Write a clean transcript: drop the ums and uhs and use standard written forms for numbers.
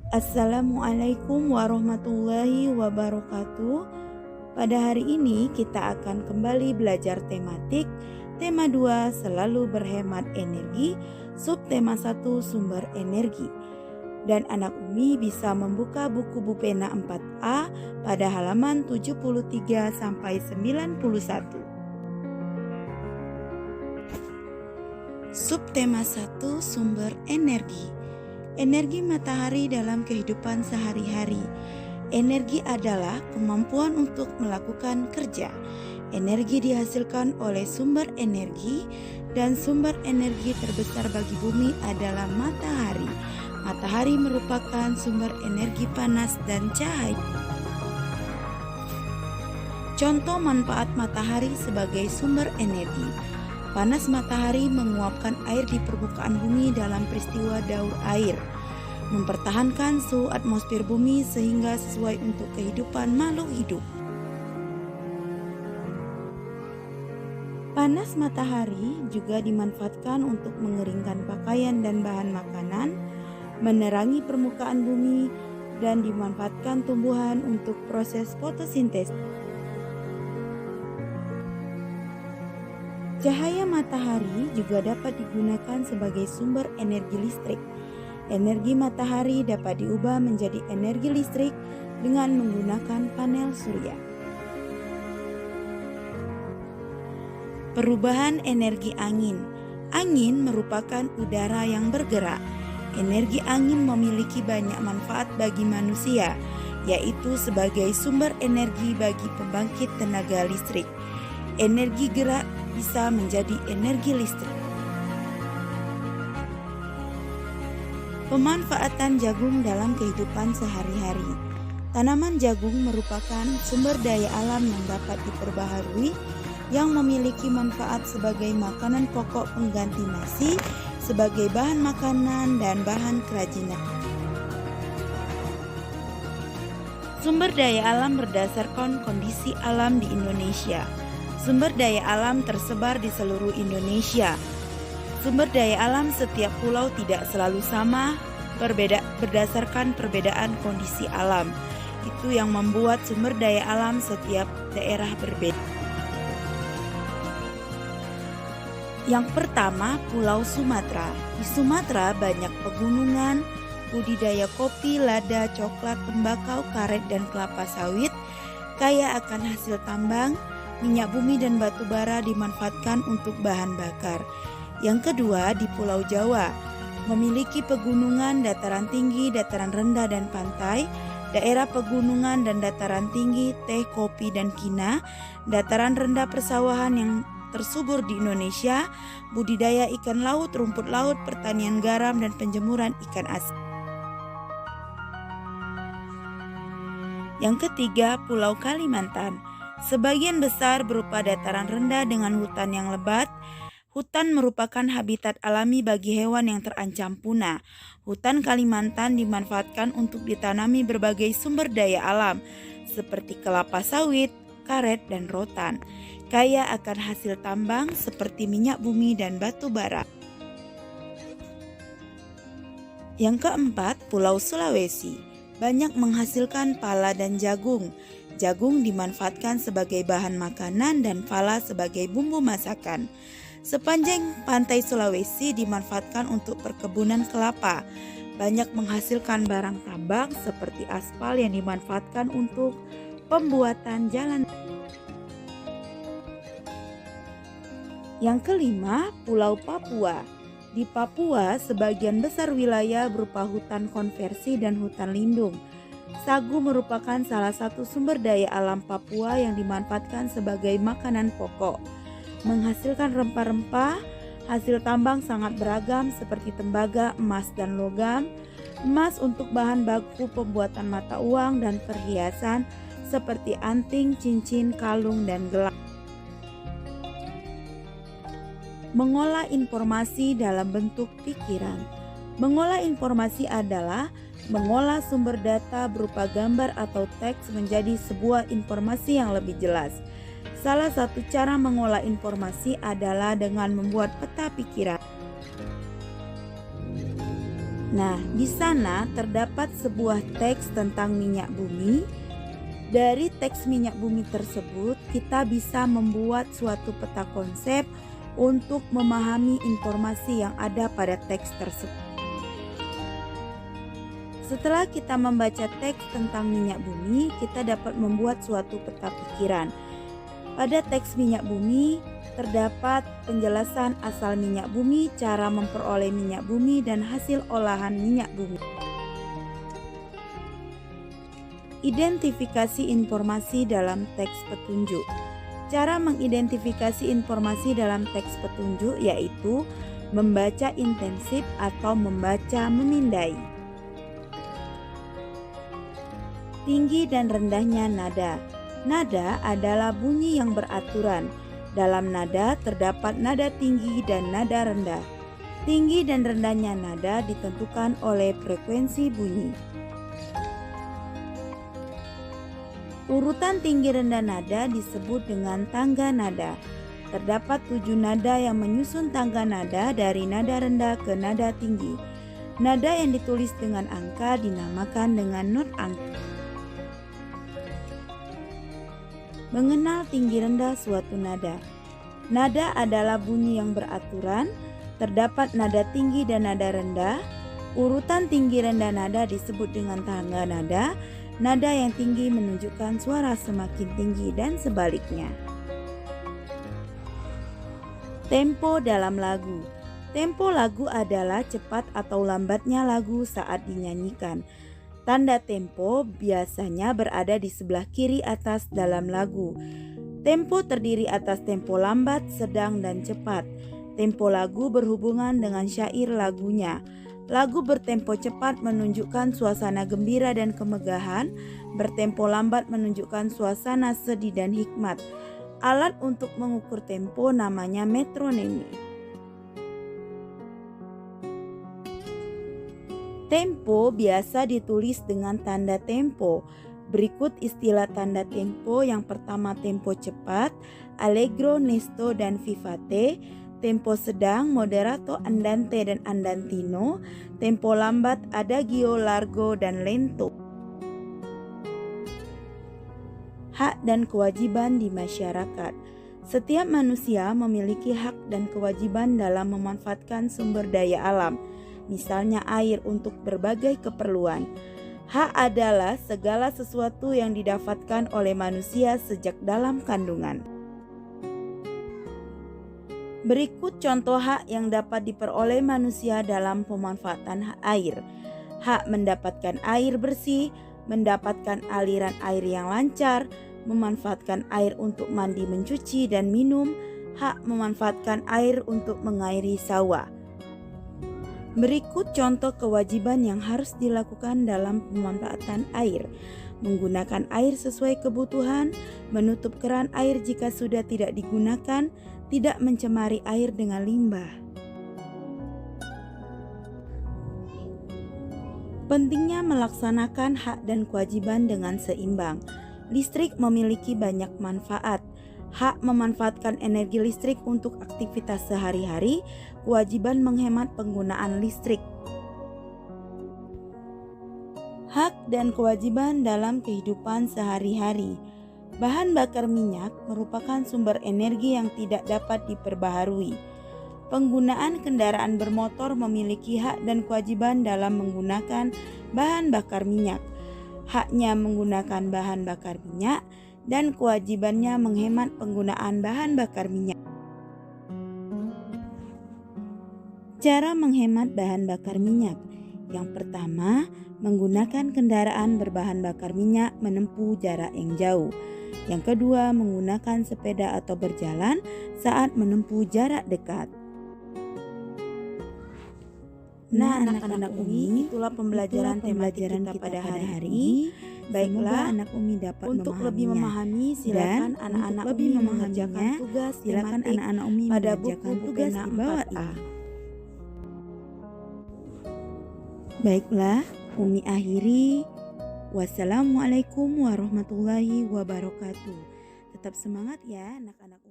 Assalamualaikum warahmatullahi wabarakatuh. Pada hari ini kita akan kembali belajar tematik. Tema 2 selalu berhemat energi, subtema 1 sumber energi. Dan anak Umi bisa membuka buku Bupena 4A pada halaman 73 sampai 91. Subtema 1 sumber energi. Energi matahari dalam kehidupan sehari-hari. Energi adalah kemampuan untuk melakukan kerja. Energi dihasilkan oleh sumber energi, dan sumber energi terbesar bagi bumi adalah matahari. Matahari merupakan sumber energi panas dan cahaya. Contoh manfaat matahari sebagai sumber energi. Panas matahari menguapkan air di permukaan bumi dalam peristiwa daur air, mempertahankan suhu atmosfer bumi sehingga sesuai untuk kehidupan makhluk hidup. Panas matahari juga dimanfaatkan untuk mengeringkan pakaian dan bahan makanan, menerangi permukaan bumi, dan dimanfaatkan tumbuhan untuk proses fotosintesis. Cahaya matahari juga dapat digunakan sebagai sumber energi listrik. Energi matahari dapat diubah menjadi energi listrik dengan menggunakan panel surya. Perubahan energi angin. Angin merupakan udara yang bergerak. Energi angin memiliki banyak manfaat bagi manusia, yaitu sebagai sumber energi bagi pembangkit tenaga listrik. Energi gerak bisa menjadi energi listrik. Pemanfaatan jagung dalam kehidupan sehari-hari. Tanaman jagung merupakan sumber daya alam yang dapat diperbaharui, yang memiliki manfaat sebagai makanan pokok pengganti nasi, sebagai bahan makanan dan bahan kerajinan. Sumber daya alam berdasarkan kondisi alam di Indonesia. Sumber daya alam tersebar di seluruh Indonesia. Sumber daya alam setiap pulau tidak selalu sama, berdasarkan perbedaan kondisi alam. Itu yang membuat sumber daya alam setiap daerah berbeda. Yang pertama, Pulau Sumatera. Di Sumatera banyak pegunungan, budidaya kopi, lada, coklat, tembakau, karet, dan kelapa sawit, kaya akan hasil tambang. Minyak bumi dan batu bara dimanfaatkan untuk bahan bakar. Yang kedua, di Pulau Jawa, memiliki pegunungan, dataran tinggi, dataran rendah, dan pantai. Daerah pegunungan dan dataran tinggi, teh, kopi, dan kina. Dataran rendah persawahan yang tersubur di Indonesia, budidaya ikan laut, rumput laut, pertanian garam, dan penjemuran ikan asin. Yang ketiga, Pulau Kalimantan. Sebagian besar berupa dataran rendah dengan hutan yang lebat. Hutan merupakan habitat alami bagi hewan yang terancam punah. Hutan Kalimantan dimanfaatkan untuk ditanami berbagai sumber daya alam seperti kelapa sawit, karet, dan rotan. Kaya akan hasil tambang seperti minyak bumi dan batu bara. Yang keempat, Pulau Sulawesi. Banyak menghasilkan pala dan jagung. Jagung dimanfaatkan sebagai bahan makanan dan pala sebagai bumbu masakan. Sepanjang pantai Sulawesi dimanfaatkan untuk perkebunan kelapa. Banyak menghasilkan barang tambang seperti aspal yang dimanfaatkan untuk pembuatan jalan. Yang kelima, Pulau Papua. Di Papua, sebagian besar wilayah berupa hutan konversi dan hutan lindung. Sagu merupakan salah satu sumber daya alam Papua yang dimanfaatkan sebagai makanan pokok. Menghasilkan rempah-rempah, hasil tambang sangat beragam seperti tembaga, emas, dan logam. Emas untuk bahan baku pembuatan mata uang dan perhiasan seperti anting, cincin, kalung, dan gelang. Mengolah informasi dalam bentuk pikiran. Mengolah informasi adalah mengolah sumber data berupa gambar atau teks menjadi sebuah informasi yang lebih jelas. Salah satu cara mengolah informasi adalah dengan membuat peta pikiran. Nah, di sana terdapat sebuah teks tentang minyak bumi. Dari teks minyak bumi tersebut, kita bisa membuat suatu peta konsep untuk memahami informasi yang ada pada teks tersebut. Setelah kita membaca teks tentang minyak bumi, kita dapat membuat suatu peta pikiran. Pada teks minyak bumi, terdapat penjelasan asal minyak bumi, cara memperoleh minyak bumi, dan hasil olahan minyak bumi. Identifikasi informasi dalam teks petunjuk. Cara mengidentifikasi informasi dalam teks petunjuk yaitu membaca intensif atau membaca memindai. Tinggi dan rendahnya nada. Nada adalah bunyi yang beraturan. Dalam nada terdapat nada tinggi dan nada rendah. Tinggi dan rendahnya nada ditentukan oleh frekuensi bunyi. Urutan tinggi rendah nada disebut dengan tangga nada. Terdapat 7 nada yang menyusun tangga nada dari nada rendah ke nada tinggi. Nada yang ditulis dengan angka dinamakan dengan not angka. Mengenal tinggi rendah suatu nada. Nada adalah bunyi yang beraturan. Terdapat nada tinggi dan nada rendah. Urutan tinggi rendah nada disebut dengan tangga nada. Nada yang tinggi menunjukkan suara semakin tinggi dan sebaliknya. Tempo dalam lagu. Tempo lagu adalah cepat atau lambatnya lagu saat dinyanyikan. Tanda tempo biasanya berada di sebelah kiri atas dalam lagu. Tempo terdiri atas tempo lambat, sedang, dan cepat. Tempo lagu berhubungan dengan syair lagunya. Lagu bertempo cepat menunjukkan suasana gembira dan kemegahan, bertempo lambat menunjukkan suasana sedih dan hikmat. Alat untuk mengukur tempo namanya metronome. Tempo biasa ditulis dengan tanda tempo. Berikut istilah tanda tempo. Yang pertama tempo cepat, allegro, nesto, dan vivate. Tempo sedang, moderato, andante, dan andantino. Tempo lambat, adagio, largo, dan lento. Hak dan kewajiban di masyarakat. Setiap manusia memiliki hak dan kewajiban dalam memanfaatkan sumber daya alam, misalnya air, untuk berbagai keperluan. Hak adalah segala sesuatu yang didapatkan oleh manusia sejak dalam kandungan. Berikut contoh hak yang dapat diperoleh manusia dalam pemanfaatan hak air. Hak mendapatkan air bersih, mendapatkan aliran air yang lancar, memanfaatkan air untuk mandi, mencuci, dan minum. Hak memanfaatkan air untuk mengairi sawah. Berikut contoh kewajiban yang harus dilakukan dalam pemanfaatan air. Menggunakan air sesuai kebutuhan, menutup keran air jika sudah tidak digunakan, tidak mencemari air dengan limbah. Pentingnya melaksanakan hak dan kewajiban dengan seimbang. Listrik memiliki banyak manfaat. Hak memanfaatkan energi listrik untuk aktivitas sehari-hari, kewajiban menghemat penggunaan listrik. Hak dan kewajiban dalam kehidupan sehari-hari. Bahan bakar minyak merupakan sumber energi yang tidak dapat diperbaharui. Penggunaan kendaraan bermotor memiliki hak dan kewajiban dalam menggunakan bahan bakar minyak. Haknya menggunakan bahan bakar minyak dan kewajibannya menghemat penggunaan bahan bakar minyak. Cara menghemat bahan bakar minyak. Yang pertama, menggunakan kendaraan berbahan bakar minyak menempuh jarak yang jauh. Yang kedua, menggunakan sepeda atau berjalan saat menempuh jarak dekat. Nah, anak-anak Umi, itulah pembelajaran kita pada hari ini. Baiklah, anak Umi dapat untuk lebih memahami, silakan anak-anak Umi mengerjakan tugas, silakan anak-anak Umi pada buku tugas di bawah A. Baiklah, Umi akhiri. Wassalamualaikum warahmatullahi wabarakatuh. Tetap semangat ya anak-anak.